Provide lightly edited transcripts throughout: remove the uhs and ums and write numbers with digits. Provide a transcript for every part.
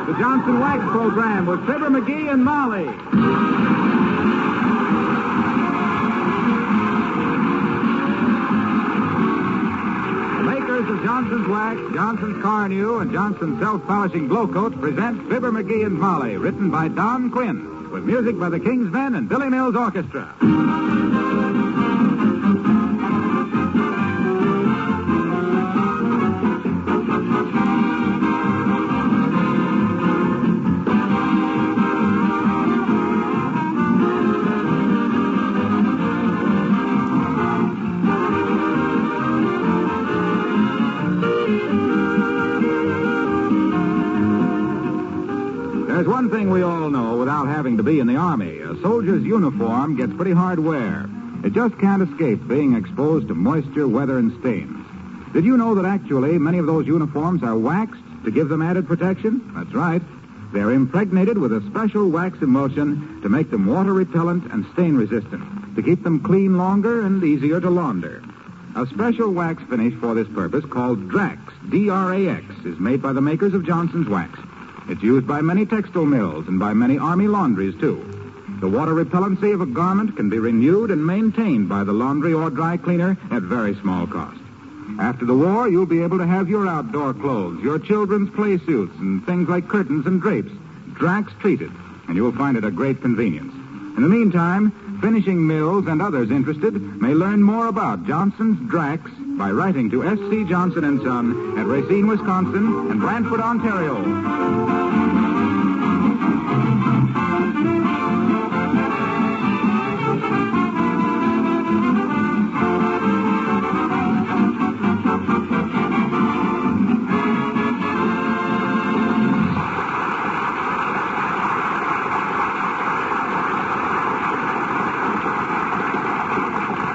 the Johnson Wax Program with Fibber, McGee, and Molly. The makers of Johnson's Wax, Johnson's Car New, and Johnson's Self-Polishing Blow Coat present Fibber, McGee, and Molly, written by Don Quinn, with music by the King's Men and Billy Mills Orchestra. There's one thing we all know without having to be in the Army. A soldier's uniform gets pretty hard wear. It just can't escape being exposed to moisture, weather, and stains. Did you know that actually many of those uniforms are waxed to give them added protection? That's right. They're impregnated with a special wax emulsion to make them water repellent and stain resistant, to keep them clean longer and easier to launder. A special wax finish for this purpose called Drax, D-R-A-X, is made by the makers of Johnson's Wax. It's used by many textile mills and by many Army laundries, too. The water repellency of a garment can be renewed and maintained by the laundry or dry cleaner at very small cost. After the war, you'll be able to have your outdoor clothes, your children's play suits, and things like curtains and drapes Drax treated, and you'll find it a great convenience. In the meantime, finishing mills and others interested may learn more about Johnson's Drax by writing to S.C. Johnson & Son at Racine, Wisconsin, and Brantford, Ontario.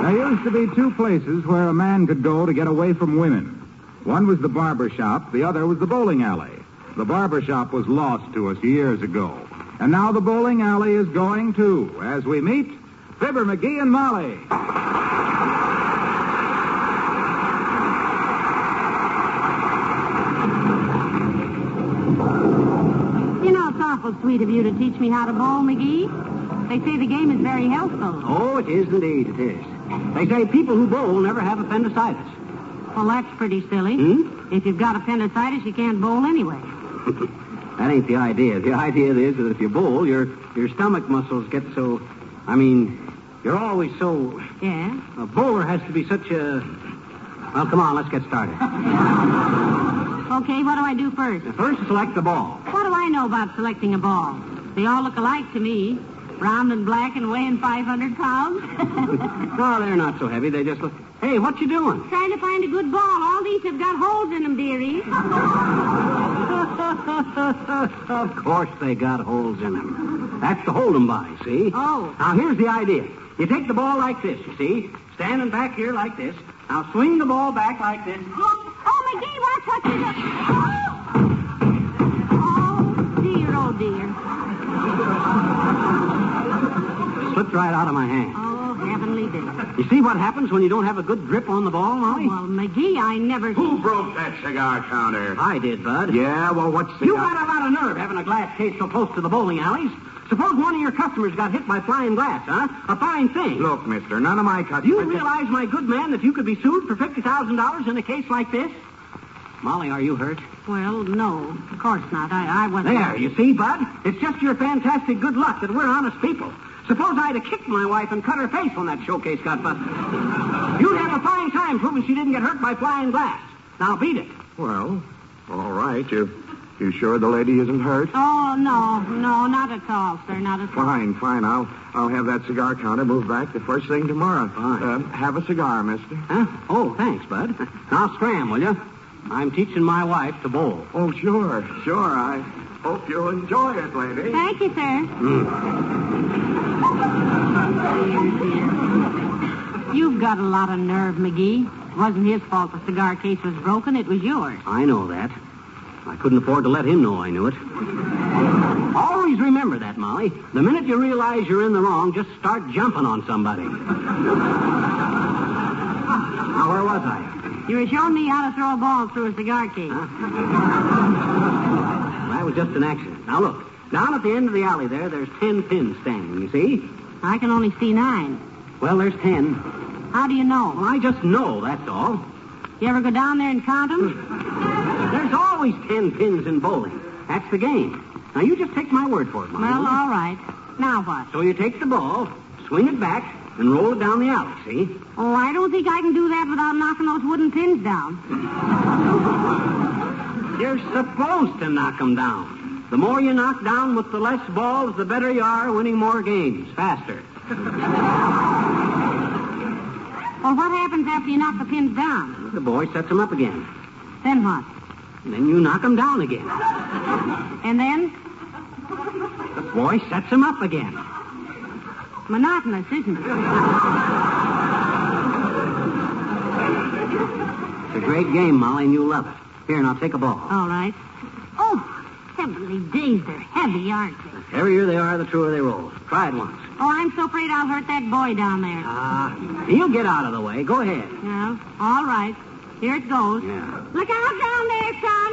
There used to be two places where a man could go to get away from women. One was the barber shop, the other was the bowling alley. The barber shop was lost to us years ago. And now the bowling alley is going, too, as we meet Fibber, McGee, and Molly. You know, it's awful sweet of you to teach me how to bowl, McGee. They say the game is very healthful. Oh, it is indeed, it is. They say people who bowl never have appendicitis. Well, that's pretty silly. If you've got appendicitis, you can't bowl anyway. That ain't the idea. The idea is that if you bowl, your stomach muscles get so... you're always so... Yeah? A bowler has to be such a... Well, come on, let's get started. Okay, what do I do first? First, select the ball. What do I know about selecting a ball? They all look alike to me. Round and black and weighing 500 pounds. No, they're not so heavy. They just look... Hey, what you doing? Trying to find a good ball. All these have got holes in them, dearie. Of course they got holes in them. That's to hold them by, see? Oh. Now, here's the idea. You take the ball like this, you see? Standing back here like this. Now, swing the ball back like this. Oh, McGee, watch what you're doing. Oh, dear. Slipped right out of my hand. Oh, heavenly day. You see what happens when you don't have a good grip on the ball, Molly? Well, McGee, I never... Who broke that cigar counter? I did, Bud. Yeah, well, what's the... You got a lot of nerve having a glass case so close to the bowling alleys. Suppose one of your customers got hit by flying glass, huh? A fine thing. Look, mister, none of my customers... You realize, my good man, that you could be sued for $50,000 in a case like this? Molly, are you hurt? Well, no, of course not. I wasn't... There, you see, Bud? It's just your fantastic good luck that we're honest people. Suppose I'd have kicked my wife and cut her face when that showcase got busted. You'd have a fine time proving she didn't get hurt by flying glass. Now, beat it. Well, all right. You sure the lady isn't hurt? Oh, no, not at all, sir, not at all. Fine. I'll have that cigar counter moved back the first thing tomorrow. Fine. Have a cigar, mister. Huh? Oh, thanks, Bud. Now, scram, will you? I'm teaching my wife to bowl. Oh, sure. I hope you'll enjoy it, lady. Thank you, sir. You've got a lot of nerve, McGee. It wasn't his fault the cigar case was broken. It was yours. I know that. I couldn't afford to let him know I knew it. Always remember that, Molly. The minute you realize you're in the wrong, just start jumping on somebody. Now, where was I? You were showing me how to throw a ball through a cigar case. Huh? I was was just an accident. Now, look. Down at the end of the alley there's 10 pins standing, you see? I can only see 9. Well, there's 10. How do you know? Well, I just know, that's all. You ever go down there and count them? There's always 10 pins in bowling. That's the game. Now, you just take my word for it, Molly. Well, all right. Now what? So you take the ball, swing it back, and roll it down the alley, see? Oh, I don't think I can do that without knocking those wooden pins down. You're supposed to knock them down. The more you knock down with the less balls, the better you are winning more games, faster. Well, what happens after you knock the pins down? The boy sets them up again. Then what? And then you knock them down again. And then? The boy sets them up again. Monotonous, isn't it? It's a great game, Molly, and you'll love it. Here, now take a ball. All right. Oh, heavenly days, they're heavy, aren't they? The heavier they are, the truer they roll. Try it once. Oh, I'm so afraid I'll hurt that boy down there. He'll get out of the way. Go ahead. Yeah, all right. Here it goes. Yeah. Look out down there, son.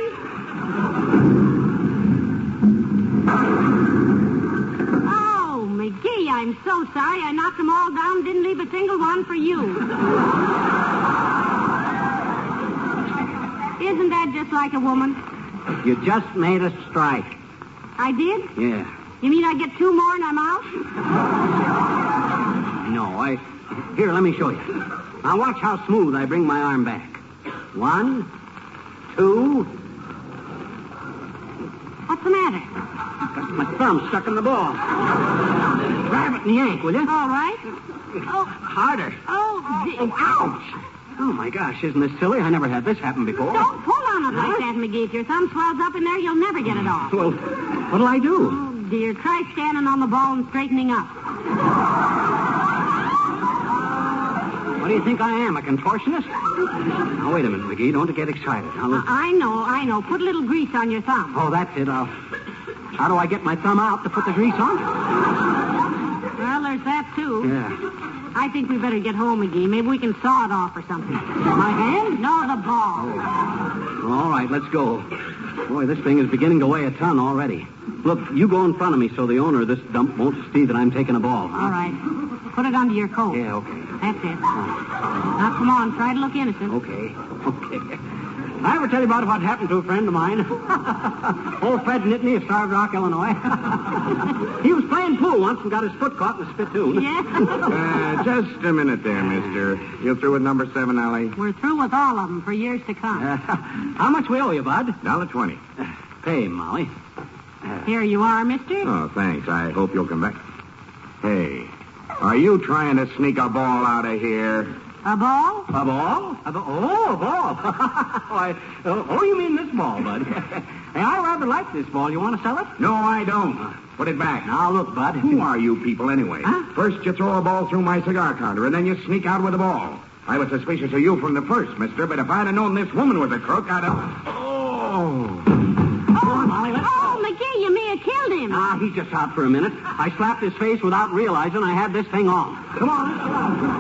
Oh, McGee, I'm so sorry. I knocked them all down and didn't leave a single one for you. Isn't that just like a woman? You just made a strike. I did? Yeah. You mean I get 2 more and I'm out? No, Here, let me show you. Now watch how smooth I bring my arm back. 1, 2... What's the matter? Got my thumb stuck in the ball. Grab it and yank, will you? All right. Oh, harder. Oh, ouch. Oh, my gosh, isn't this silly? I never had this happen before. Don't pull on it like that, McGee. If your thumb swells up in there, you'll never get it off. Well, what'll I do? Oh, dear. Try standing on the ball and straightening up. What do you think I am, a contortionist? Now, wait a minute, McGee. Don't get excited. Now, I know. Put a little grease on your thumb. Oh, that's it. How do I get my thumb out to put the grease on? Well, there's that, too. Yeah. I think we better get home, McGee. Maybe we can saw it off or something. My hand? No, the ball. Oh. All right, let's go. Boy, this thing is beginning to weigh a ton already. Look, you go in front of me so the owner of this dump won't see that I'm taking a ball. Huh? All right. Put it under your coat. Yeah, okay. That's it. Now, come on. Try to look innocent. Okay. I ever tell you about what happened to a friend of mine? Old Fred Nittany of Starved Rock, Illinois. He was playing pool once and got his foot caught in a spittoon. Yeah? Just a minute there, mister. You through with number 7, Allie? We're through with all of them for years to come. How much we owe you, Bud? $1.20. Pay, Molly. Here you are, mister. Oh, thanks. I hope you'll come back. Hey, are you trying to sneak a ball out of here? A ball? A ball? A ball. Oh, you mean this ball, Bud? Hey, I rather like this ball. You want to sell it? No, I don't. Put it back. Now, look, Bud. Who are you people, anyway? Huh? First, you throw a ball through my cigar counter, and then you sneak out with the ball. I was suspicious of you from the first, mister, but if I'd have known this woman was a crook, I'd have... Oh! Come on, Molly, let's go. Oh, McGee, you may have killed him. He's just out for a minute. I slapped his face without realizing I had this thing on. Come on, let's go.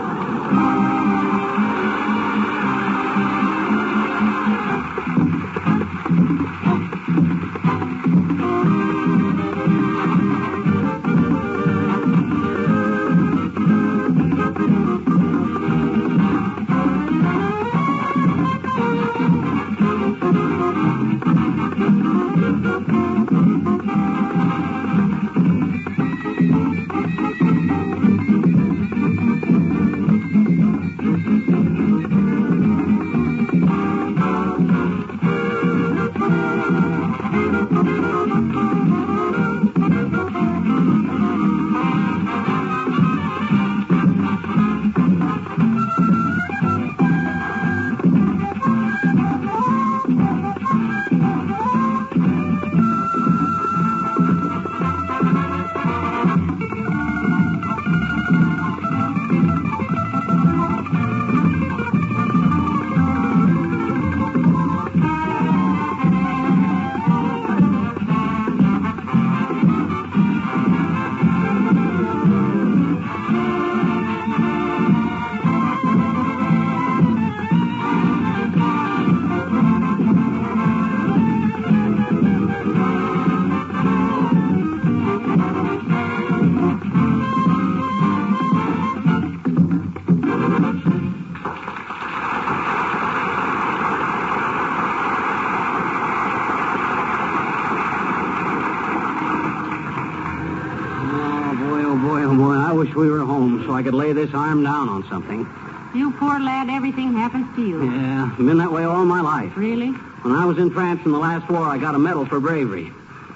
wish we were home so I could lay this arm down on something. You poor lad, everything happens to you. Yeah, been that way all my life. Really? When I was in France in the last war, I got a medal for bravery.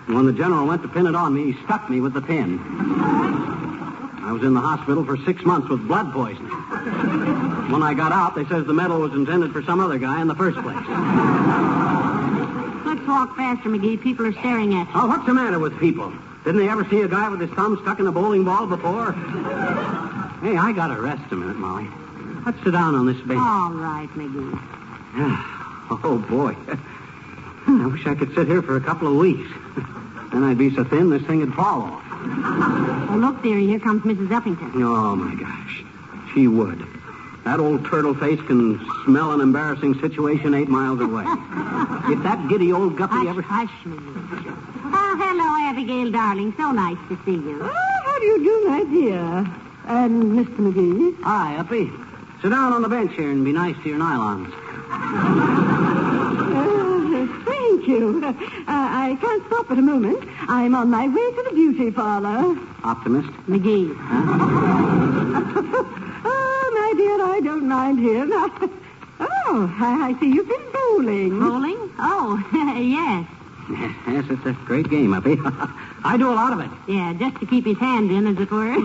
And when the general went to pin it on me, he stuck me with the pin. I was in the hospital for 6 months with blood poisoning. When I got out, they says the medal was intended for some other guy in the first place. Let's walk faster, McGee. People are staring at you. Oh, what's the matter with people? Didn't they ever see a guy with his thumb stuck in a bowling ball before? Hey, I gotta rest a minute, Molly. Let's sit down on this bench. All right, McGee. Oh, boy. I wish I could sit here for a couple of weeks. Then I'd be so thin this thing would fall off. Oh, look, dearie, here comes Mrs. Uppington. Oh, my gosh. She would. That old turtle face can smell an embarrassing situation 8 miles away. If that giddy old guppy ever... Hush, McGee. Oh, hello, Abigail, darling. So nice to see you. Oh, how do you do, my dear? And Mr. McGee? Hi, Uppy. Sit down on the bench here and be nice to your nylons. Thank you. I can't stop at a moment. I'm on my way to the beauty parlor. Optimist? McGee. Oh, my dear, I don't mind here. Oh, I see you've been bowling. Bowling? Oh, yes. Yes, it's a great game, Uppy. I do a lot of it. Yeah, just to keep his hand in, as it were.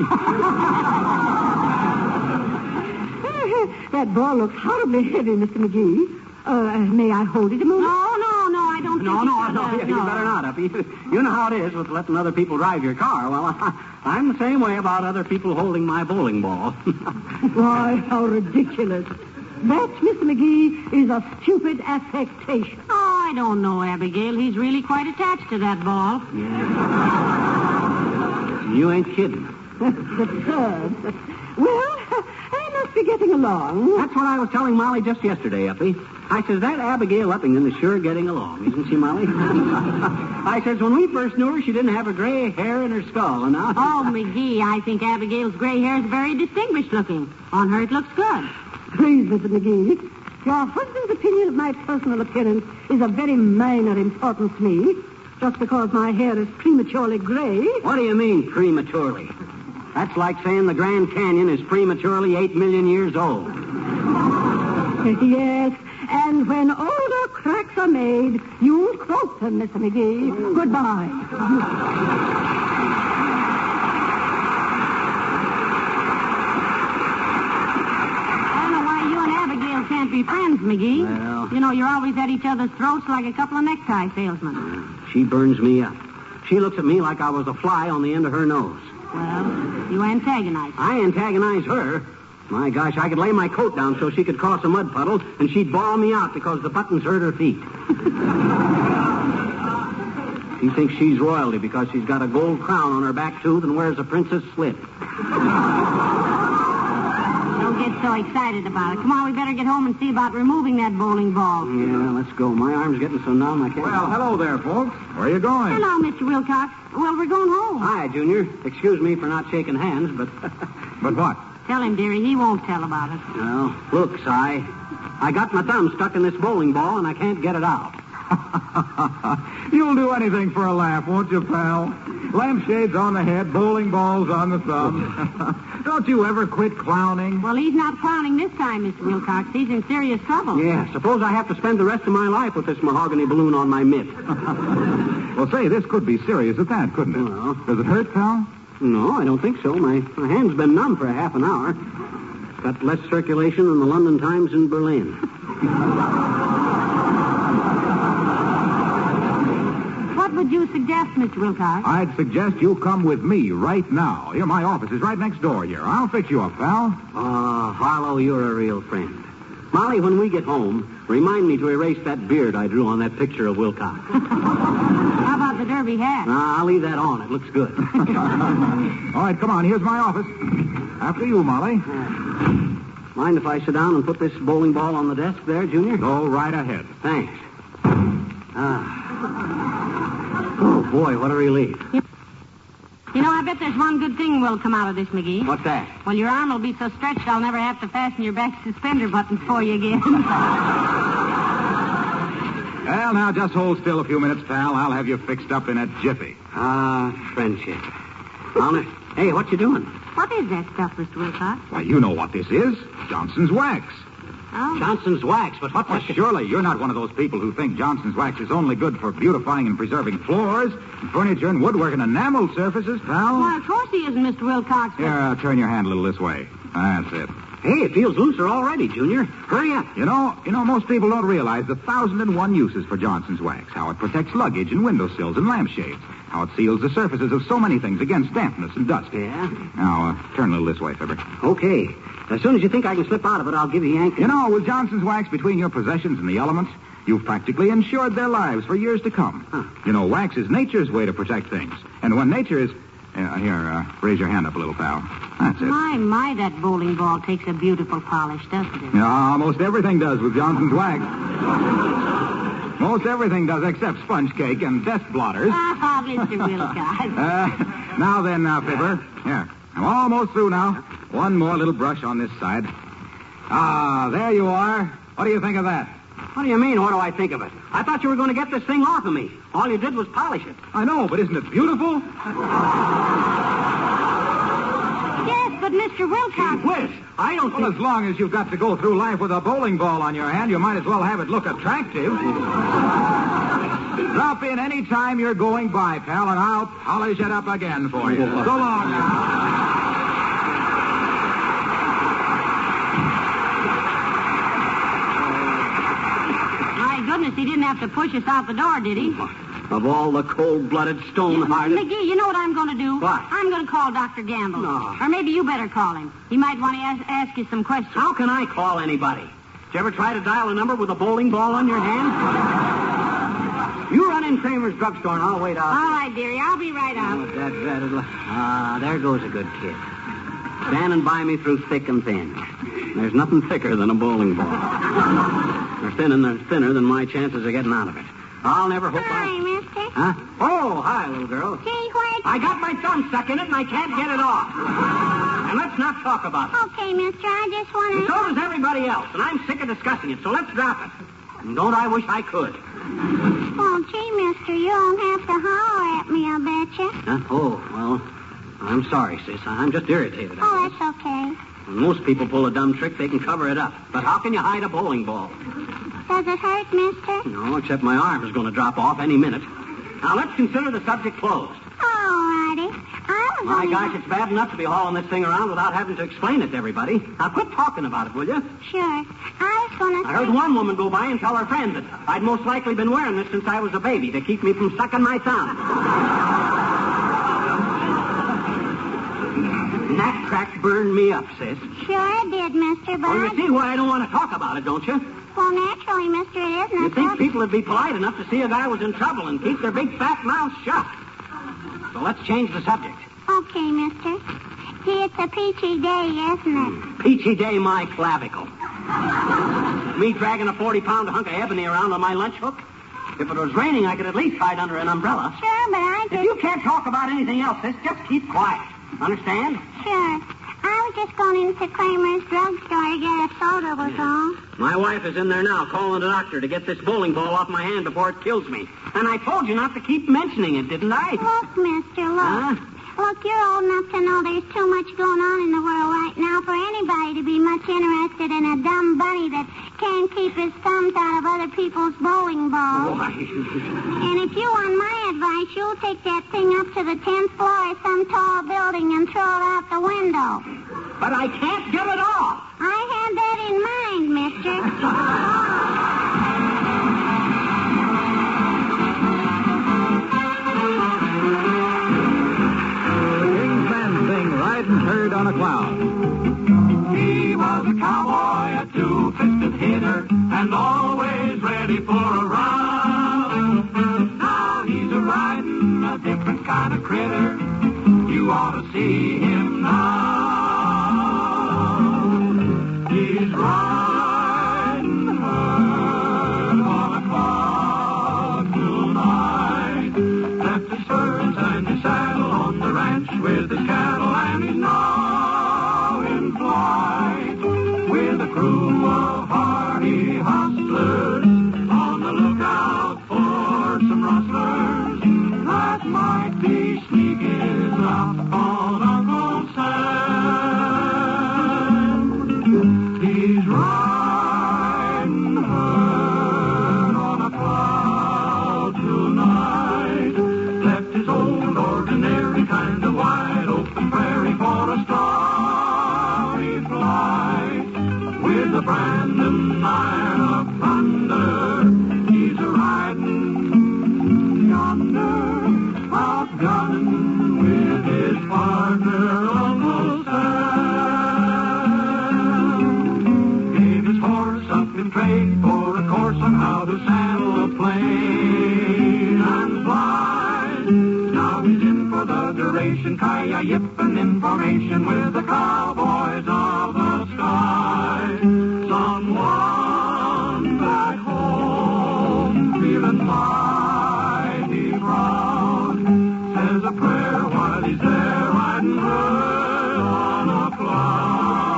That ball looks horribly heavy, Mr. McGee. May I hold it a moment? No, I don't think No, it's... you better not, Uppy. You know how it is with letting other people drive your car. Well, I'm the same way about other people holding my bowling ball. Why, how ridiculous. That, Mr. McGee, is a stupid affectation. Oh, I don't know, Abigail. He's really quite attached to that ball. Yeah. You ain't kidding. Absurd. Well, I must be getting along. That's what I was telling Molly just yesterday, Uppy. I says, that Abigail Uppington is sure getting along, isn't she, Molly? I says, when we first knew her, she didn't have a gray hair in her skull, and now... Oh, McGee, I think Abigail's gray hair is very distinguished looking. On her, it looks good. Please, Mr. McGee, your husband's opinion of my personal appearance is of very minor importance to me, just because my hair is prematurely gray. What do you mean, prematurely? That's like saying the Grand Canyon is prematurely 8 million years old. Yes, and when older cracks are made, you quote them, Mr. McGee. Goodbye. Can't be friends, McGee. Well... You know, you're always at each other's throats like a couple of necktie salesmen. She burns me up. She looks at me like I was a fly on the end of her nose. Well, you antagonize her. I antagonize her? My gosh, I could lay my coat down so she could cross a mud puddle, and she'd bawl me out because the buttons hurt her feet. She thinks she's royalty because she's got a gold crown on her back tooth and wears a princess slip. Don't get so excited about it. Come on, we better get home and see about removing that bowling ball. Yeah, let's go. My arm's getting so numb I can't... Well, hello there, folks. Where are you going? Hello, Mr. Wilcox. Well, we're going home. Hi, Junior. Excuse me for not shaking hands, but... But what? Tell him, dearie. He won't tell about it. Well, look, Si. I got my thumb stuck in this bowling ball, and I can't get it out. You'll do anything for a laugh, won't you, pal? Lampshades on the head, bowling balls on the thumb. Don't you ever quit clowning? Well, he's not clowning this time, Mr. Wilcox. He's in serious trouble. Yeah, suppose I have to spend the rest of my life with this mahogany balloon on my mitt. Well, say, this could be serious at that, couldn't it? Well... Does it hurt, pal? No, I don't think so. My hand's been numb for a half an hour. Got less circulation than the London Times in Berlin. What would you suggest, Mr. Wilcox? I'd suggest you come with me right now. Here, my office is right next door here. I'll fix you up, pal. Harlow, you're a real friend. Molly, when we get home, remind me to erase that beard I drew on that picture of Wilcox. How about the derby hat? I'll leave that on. It looks good. All right, come on. Here's my office. After you, Molly. Mind if I sit down and put this bowling ball on the desk there, Junior? Go right ahead. Thanks. Oh, boy, what a relief. You know, I bet there's one good thing will come out of this, McGee. What's that? Well, your arm will be so stretched I'll never have to fasten your back suspender buttons for you again. Well, now, just hold still a few minutes, pal. I'll have you fixed up in a jiffy. Friendship. Honor. Hey, what you doing? What is that stuff, Mr. Wilcox? Why, you know what this is. Johnson's wax. Oh. Johnson's wax, but what Well, surely you're not one of those people who think Johnson's wax is only good for beautifying and preserving floors, and furniture, and woodwork, and enamel surfaces, pal. Well, of course he isn't, Mr. Wilcox. But... Here, turn your hand a little this way. That's it. Hey, it feels looser already, Junior. Hurry up. You know, most people don't realize the 1,001 uses for Johnson's wax. How it protects luggage and windowsills and lampshades. How it seals the surfaces of so many things against dampness and dust. Yeah? Now, turn a little this way, Fibber. Okay. As soon as you think I can slip out of it, I'll give you Yankee. You know, with Johnson's wax between your possessions and the elements, you've practically insured their lives for years to come. Huh. You know, wax is nature's way to protect things. And when nature is... raise your hand up a little, pal. That's it. My, that bowling ball takes a beautiful polish, doesn't it? Yeah, almost everything does with Johnson's wax. Most everything does except sponge cake and desk blotters. Ah, Mr. Wilcox. Now then, Fibber. Here. I'm almost through now. One more little brush on this side. Ah, there you are. What do you think of that? What do you mean, what do I think of it? I thought you were going to get this thing off of me. All you did was polish it. I know, but isn't it beautiful? Yes, but Mr. Wilcox... Whiz, I don't Well, think... as long as you've got to go through life with a bowling ball on your hand, you might as well have it look attractive. Drop in any time you're going by, pal, and I'll polish it up again for you. So long now. My goodness, he didn't have to push us out the door, did he? Of all the cold-blooded, stone-hearted... McGee, you know what I'm going to do? What? I'm going to call Dr. Gamble. No. Or maybe you better call him. He might want to ask you some questions. How can I call anybody? Did you ever try to dial a number with a bowling ball on your hand? You run in Kramer's drugstore and I'll wait out. All right, dearie. I'll be right out. There goes a good kid. Standing by me through thick and thin. There's nothing thicker than a bowling ball. They're thinner than my chances of getting out of it. I'll never hope Hi, mister. Huh? Oh, hi, little girl. Gee, what? I got my thumb stuck in it and I can't get it off. And let's not talk about it. Okay, mister. I just want And so does everybody else, and I'm sick of discussing it, so let's drop it. And don't I wish I could. Oh, gee, mister, you don't have to holler at me, I betcha. Huh? Oh, well, I'm sorry, sis. I'm just irritated. Oh, that's okay. When most people pull a dumb trick, they can cover it up. But how can you hide a bowling ball? Does it hurt, mister? No, except my arm is going to drop off any minute. Now, let's consider the subject closed. All righty. My gosh, it's bad enough to be hauling this thing around without having to explain it to everybody. Now, quit talking about it, will you? Sure. I was going to I heard one woman go by and tell her friend that I'd most likely been wearing this since I was a baby to keep me from sucking my thumb. And that crack burned me up, sis. Sure it did, mister, but Oh, you see why I don't want to talk about it, don't you? Well, naturally, mister, it isn't. You think people would be polite enough to see a guy was in trouble and keep their big fat mouths shut. So let's change the subject. Okay, mister. Gee, it's a peachy day, isn't it? Peachy day, my clavicle. Me dragging a 40-pound hunk of ebony around on my lunch hook? If it was raining, I could at least hide under an umbrella. Sure, but I If you can't talk about anything else, sis, just keep quiet. Understand? Sure. I was just going into Kramer's drugstore to get a soda, was all. My wife is in there now calling the doctor to get this bowling ball off my hand before it kills me. And I told you not to keep mentioning it, didn't I? Look, mister, look. Huh? Look, you're old enough to know there's too much going on in the world right now for anybody to be much interested in a dumb bunny that can't keep his thumbs out of other people's bowling balls. Why? And if you want my advice, you'll take that thing up to the 10th floor of some tall building and throw it out the window. But I can't get it off. I had that in mind, mister. Riding herd on a cloud. He was a cowboy, a two-fisted hitter, and always ready for a run. Now he's a-riding a different kind of critter. You ought to see him now. He's riding herd on a cloud tonight. Left his spurs and his saddle on the ranch with his cattle, and he's now in flight with a crew of hardy hustlers on the lookout for some rustlers that might be sneaking up on Uncle Sam. nation, Ki-yi-yippin' in formation with the cowboys of the sky. Someone back home feeling mighty proud says a prayer while he's there riding high on a cloud.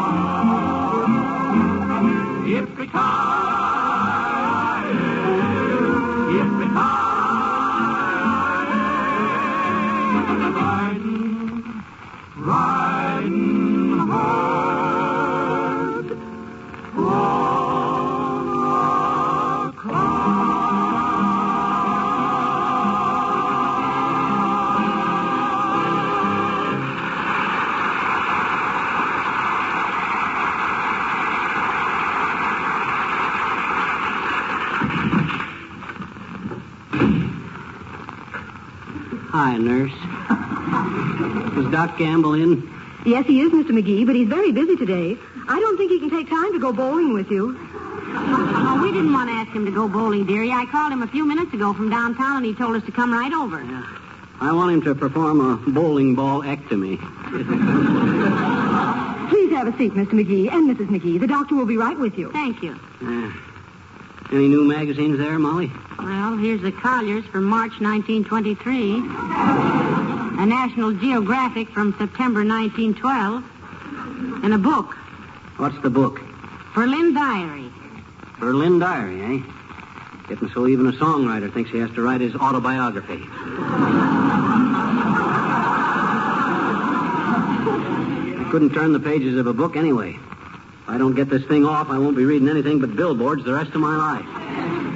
Yippee-ki-yi, yippee-ki-yi. Riding hard on a Hi, nurse. Was Doc Gamble in? Yes, he is, Mr. McGee, but he's very busy today. I don't think he can take time to go bowling with you. Oh, we didn't want to ask him to go bowling, dearie. I called him a few minutes ago from downtown, and he told us to come right over. Yeah. I want him to perform a bowling ball ectomy. Please have a seat, Mr. McGee and Mrs. McGee. The doctor will be right with you. Thank you. Any new magazines there, Molly? Well, here's the Collier's from March 1923. A National Geographic from September 1912. And a book. What's the book? Berlin Diary. Berlin Diary, eh? Getting so even a songwriter thinks he has to write his autobiography. I couldn't turn the pages of a book anyway. If I don't get this thing off, I won't be reading anything but billboards the rest of my life.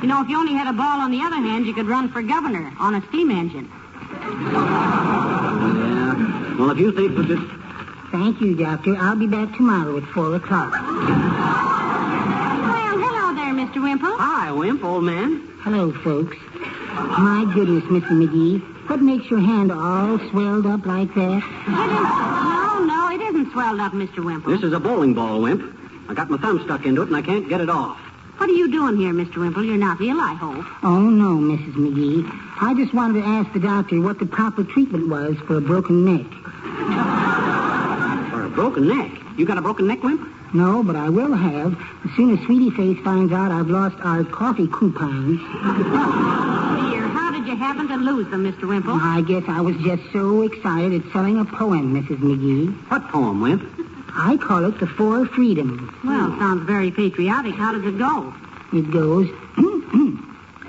You know, if you only had a ball on the other hand, you could run for governor on a steam engine. Yeah. Well, if you think that this... Thank you, Doctor. I'll be back tomorrow at 4 o'clock. Well, hello there, Mr. Wimple. Hi, Wimp, old man. Hello, folks. My goodness, Mr. McGee. What makes your hand all swelled up like that? No, it isn't swelled up, Mr. Wimple. This is a bowling ball, Wimp. I got my thumb stuck into it, and I can't get it off. What are you doing here, Mr. Wimple? You're not ill, I hope. Oh, no, Mrs. McGee. I just wanted to ask the doctor what the proper treatment was for a broken neck. For a broken neck? You got a broken neck, Wimp? No, but I will have as soon as Sweetie Face finds out I've lost our coffee coupons. Dear, how did you happen to lose them, Mr. Wimple? I guess I was just so excited at selling a poem, Mrs. McGee. What poem, Wimp? I call it The Four Freedoms. Well, sounds very patriotic. How does it go? It goes,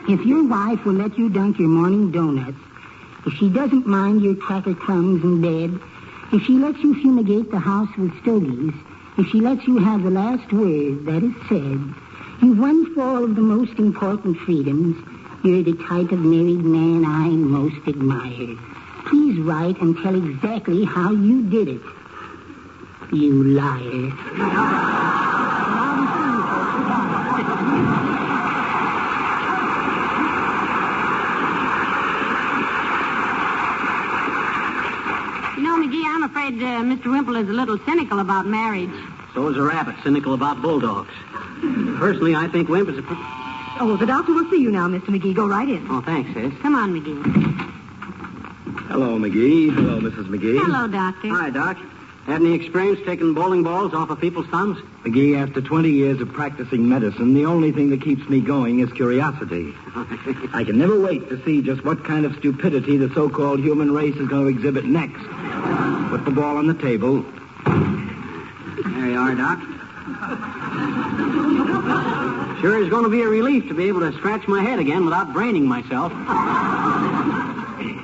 if your wife will let you dunk your morning donuts, if she doesn't mind your cracker crumbs in bed, if she lets you fumigate the house with stogies, if she lets you have the last word, that is said, you've won 4 of the most important freedoms. You're the type of married man I most admire. Please write and tell exactly how you did it. You liar. You know, McGee, I'm afraid Mr. Wimple is a little cynical about marriage. So is a rabbit cynical about bulldogs. Personally, I think Wimp is a... Oh, the doctor will see you now, Mr. McGee. Go right in. Oh, thanks, sis. Come on, McGee. Hello, McGee. Hello, Mrs. McGee. Hello, Doctor. Hi, Doc. Had any experience taking bowling balls off of people's thumbs? McGee, after 20 years of practicing medicine, the only thing that keeps me going is curiosity. I can never wait to see just what kind of stupidity the so-called human race is going to exhibit next. Put the ball on the table. There you are, Doc. Sure is going to be a relief to be able to scratch my head again without braining myself.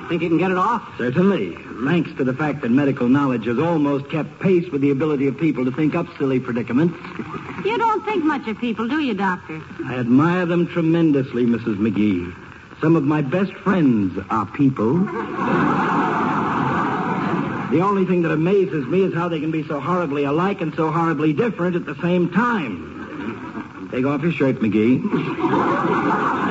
Think you can get it off? Certainly. Thanks to the fact that medical knowledge has almost kept pace with the ability of people to think up silly predicaments. You don't think much of people, do you, Doctor? I admire them tremendously, Mrs. McGee. Some of my best friends are people. The only thing that amazes me is how they can be so horribly alike and so horribly different at the same time. Take off your shirt, McGee.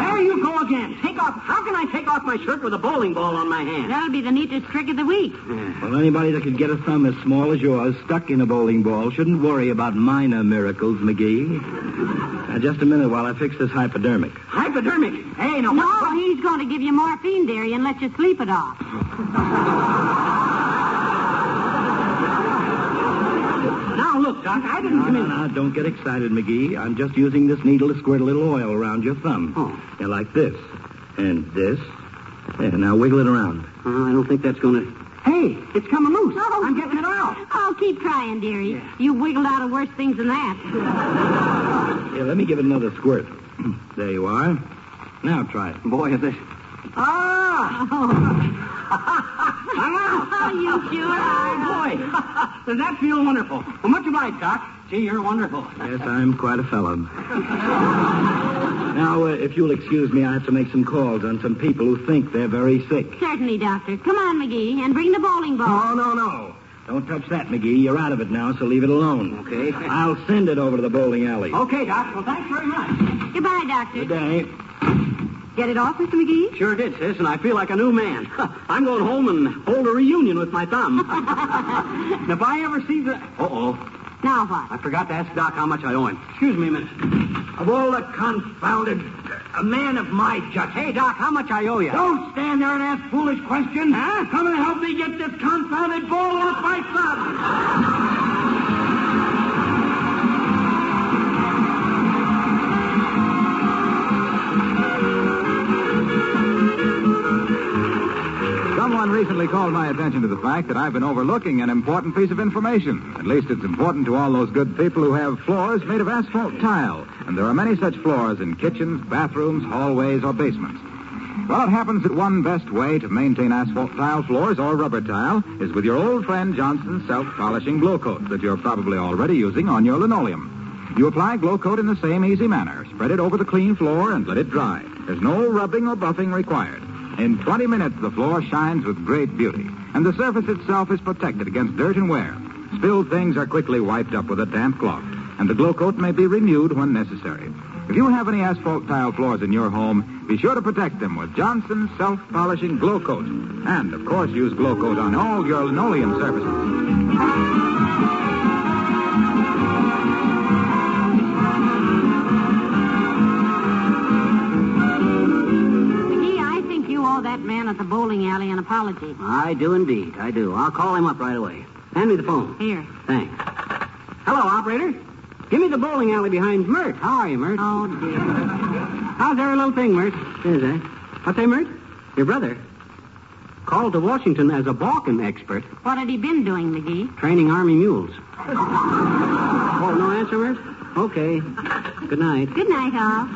There you go again. Take off. How can I take off my shirt with a bowling ball on my hand? That'll be the neatest trick of the week. Well, anybody that could get a thumb as small as yours stuck in a bowling ball shouldn't worry about minor miracles, McGee. Now, just a minute while I fix this hypodermic. Hypodermic? Hey, No, he's going to give you morphine, dearie, and let you sleep it off. Now, look, Doc, I didn't come in... No, don't get excited, McGee. I'm just using this needle to squirt a little oil around your thumb. Oh. Yeah, like this. And this. Yeah, now wiggle it around. I don't think that's going to... Hey, it's coming loose. Oh. I'm getting it out. Oh, keep trying, dearie. Yeah. You wiggled out of worse things than that. Here, let me give it another squirt. There you are. Now try it. Boy, is this... Ah! I'm out. Oh, you sure are. Boy, does that feel wonderful? Well, much obliged, Doc. Gee, you're wonderful. Yes, I'm quite a fellow. Now, if you'll excuse me, I have to make some calls on some people who think they're very sick. Certainly, Doctor. Come on, McGee, and bring the bowling ball. No. Don't touch that, McGee. You're out of it now, so leave it alone. Okay. I'll send it over to the bowling alley. Okay, Doc. Well, thanks very much. Goodbye, Doctor. Good day. Get it off, Mr. McGee? Sure did, sis, and I feel like a new man. I'm going home and hold a reunion with my thumb. And if I ever see the... Uh-oh. Now what? I forgot to ask Doc how much I owe him. Excuse me a minute. Of all the confounded... A man of my judgment. Hey, Doc, how much I owe you? Don't stand there and ask foolish questions. Huh? Come and help me get this confounded ball off my thumb. Someone recently called my attention to the fact that I've been overlooking an important piece of information. At least it's important to all those good people who have floors made of asphalt tile. And there are many such floors in kitchens, bathrooms, hallways, or basements. Well, it happens that one best way to maintain asphalt tile floors or rubber tile is with your old friend Johnson's self-polishing glow coat that you're probably already using on your linoleum. You apply glow coat in the same easy manner. Spread it over the clean floor and let it dry. There's no rubbing or buffing required. In 20 minutes, the floor shines with great beauty, and the surface itself is protected against dirt and wear. Spilled things are quickly wiped up with a damp cloth, and the glow coat may be renewed when necessary. If you have any asphalt tile floors in your home, be sure to protect them with Johnson's self-polishing glow coat. And, of course, use glow coat on all your linoleum surfaces. That man at the bowling alley an apology. I do indeed. I do. I'll call him up right away. Hand me the phone. Here. Thanks. Hello, operator. Give me the bowling alley behind Mert. How are you, Mert? Oh, dear. How's every little thing, Mert? Is that? What's that, Mert? Your brother called to Washington as a balking expert. What had he been doing, McGee? Training Army mules. Oh, no answer, Mert? Okay. Good night. Good night, all.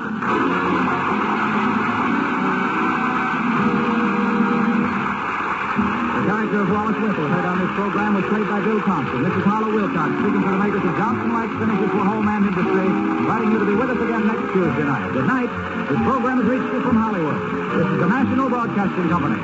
The character of Wallace Whipple, heard on this program, was played by Bill Thompson. This is Harlow Wilcox, speaking for the makers of Johnson Wax Finishes for Home and Industry, inviting you to be with us again next Tuesday night. Good night. This program has reached you from Hollywood. This is the National Broadcasting Company.